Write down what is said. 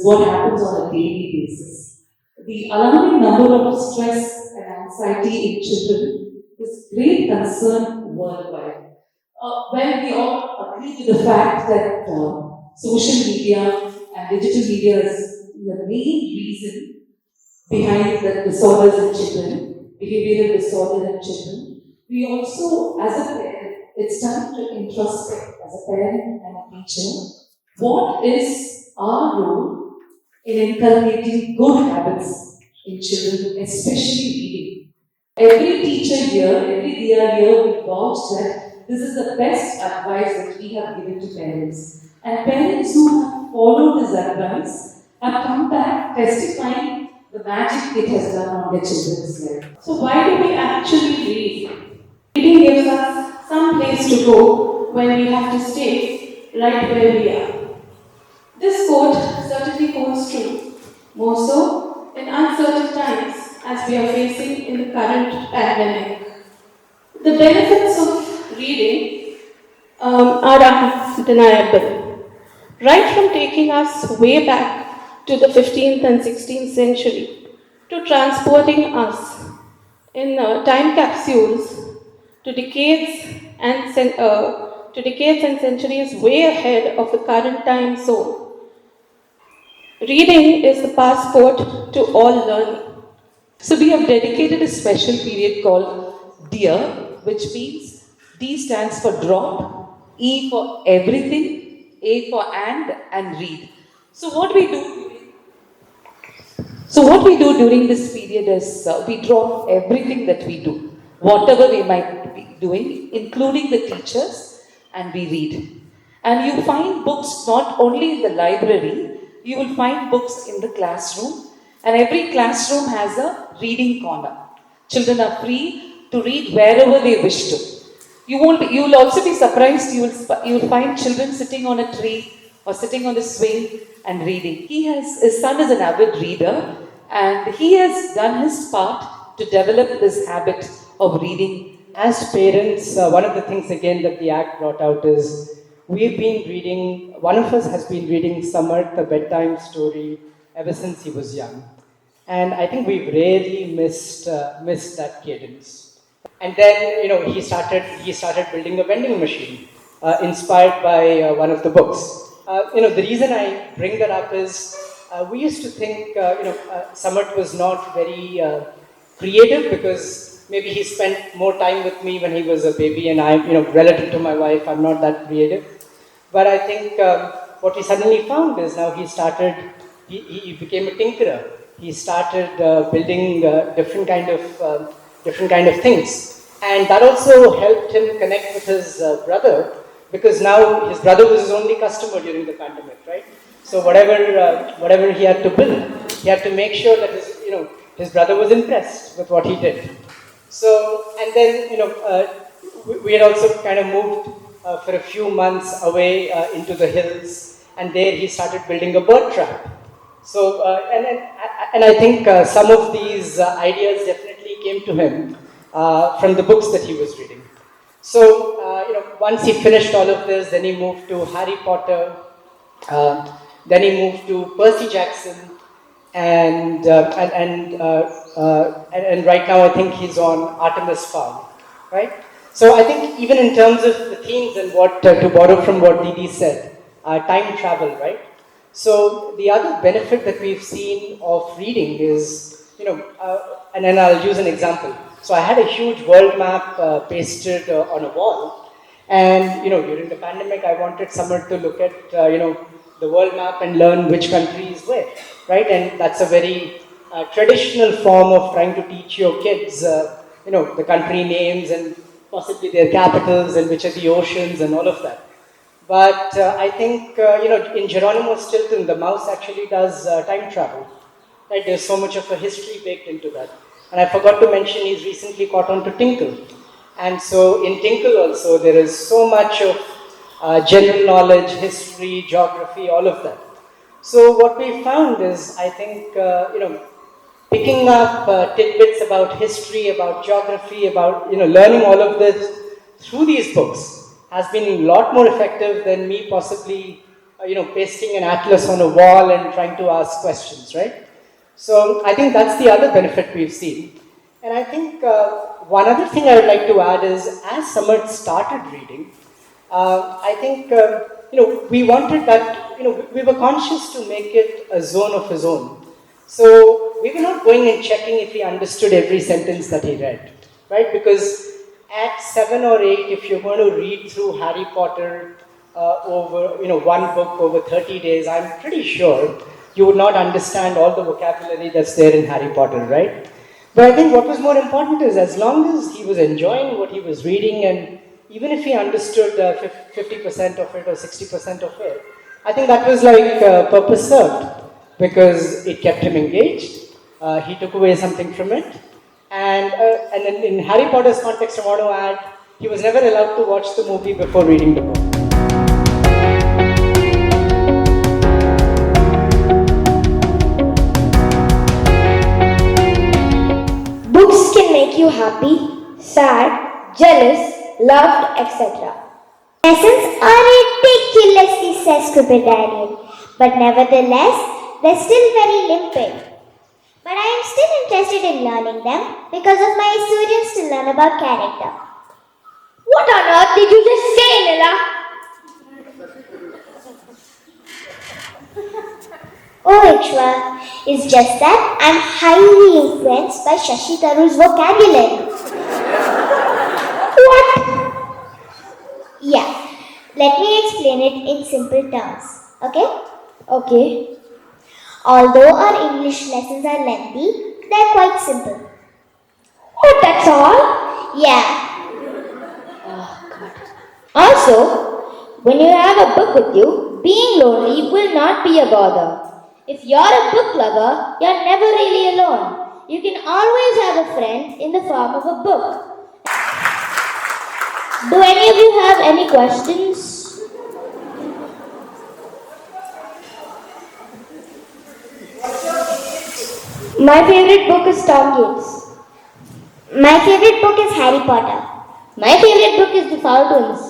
what happens on a daily basis. The alarming number of stress and anxiety in children is great concern worldwide. Well, we all agree to the fact that social media and digital media is the main reason behind the disorders in children, behavioral disorders in children. We also, as a parent, it's time to introspect as a parent and a teacher. What is our role in inculcating good habits in children, especially reading? Every teacher here, every DR here will vouch that this is the best advice that we have given to parents. And parents who have followed this advice have come back testifying the magic it has done on their children's life. So why do we actually read? Reading gives us some place to go when we have to stay right where we are. This quote certainly holds true, more so in uncertain times as we are facing in the current pandemic. The benefits of reading are undeniable. Right from taking us way back to the 15th and 16th century, to transporting us in time capsules to decades and centuries way ahead of the current time zone. Reading is the passport to all learning. So we have dedicated a special period called DEAR, which means D stands for drop, E for everything, A for and read. So what we do during this period is we drop everything that we do, whatever we might be doing, including the teachers, and we read. And you find books not only in the library, you will find books in the classroom, and every classroom has a reading corner. Children are free to read wherever they wish to. You will also be surprised, you will find children sitting on a tree or sitting on a swing and reading. His son is an avid reader, and he has done his part to develop this habit of reading. As parents, one of the things again that the Act brought out is we've been reading, one of us has been reading Samarth, a bedtime story, ever since he was young. And I think we've rarely missed that cadence. And then, he started building a vending machine, inspired by one of the books. The reason I bring that up is we used to think, Samarth was not very creative because maybe he spent more time with me when he was a baby, and I, relative to my wife, I'm not that creative. But I think what he suddenly found is now he became a tinkerer. He started building different kind of things, and that also helped him connect with his brother, because now his brother was his only customer during the pandemic, right? So whatever he had to build, he had to make sure that his brother was impressed with what he did. So, and then we had also kind of moved for a few months away into the hills, and there he started building a bird trap. So, and I think some of these ideas definitely came to him from the books that he was reading. So, once he finished all of this, then he moved to Harry Potter, then he moved to Percy Jackson, and right now I think he's on Artemis Fowl, right? So I think even in terms of the themes and what, to borrow from what Didi said, time travel, right? So the other benefit that we've seen of reading is, and then I'll use an example. So I had a huge world map pasted on a wall, and during the pandemic I wanted someone to look at the world map and learn which country is where, right? And that's a very traditional form of trying to teach your kids, the country names and possibly their capitals and which are the oceans and all of that. But I think, in Geronimo Stilton, the mouse actually does time travel. Right? There's so much of a history baked into that. And I forgot to mention he's recently caught on to Tinkle. And so in Tinkle also, there is so much of general knowledge, history, geography, all of that. So what we found is, I think, picking up tidbits about history, about geography, about, learning all of this through these books has been a lot more effective than me possibly pasting an atlas on a wall and trying to ask questions, right? So I think that's the other benefit we've seen. And I think one other thing I would like to add is, as Samarth started reading, I think we wanted that, we were conscious to make it a zone of his own. So we were not going and checking if he understood every sentence that he read, right? Because at 7 or 8, if you're going to read through Harry Potter over, one book over 30 days, I'm pretty sure you would not understand all the vocabulary that's there in Harry Potter, right? But I think what was more important is, as long as he was enjoying what he was reading, and even if he understood 50% of it or 60% of it, I think that was like purpose served, because it kept him engaged. He took away something from it. And in Harry Potter's context, I want to add, he was never allowed to watch the movie before reading the book. Books can make you happy, sad, jealous, loved, etc. Lessons are ridiculously sesquipedalian, but nevertheless, they're still very limpid. But I am still interested in learning them because of my experience to learn about character. What on earth did you just say, Lila? Oh, Ikshwa, it's just that I'm highly influenced by Shashi Tharoor's vocabulary. What? Yeah, let me explain it in simple terms, okay? Okay. Although our English lessons are lengthy, they're quite simple. Oh, that's all? Yeah. Oh, God. Also, when you have a book with you, being lonely will not be a bother. If you're a book lover, you're never really alone. You can always have a friend in the form of a book. Do any of you have any questions? My favorite book is Tom Gates. My favorite book is Harry Potter. My favorite book is The Fountains.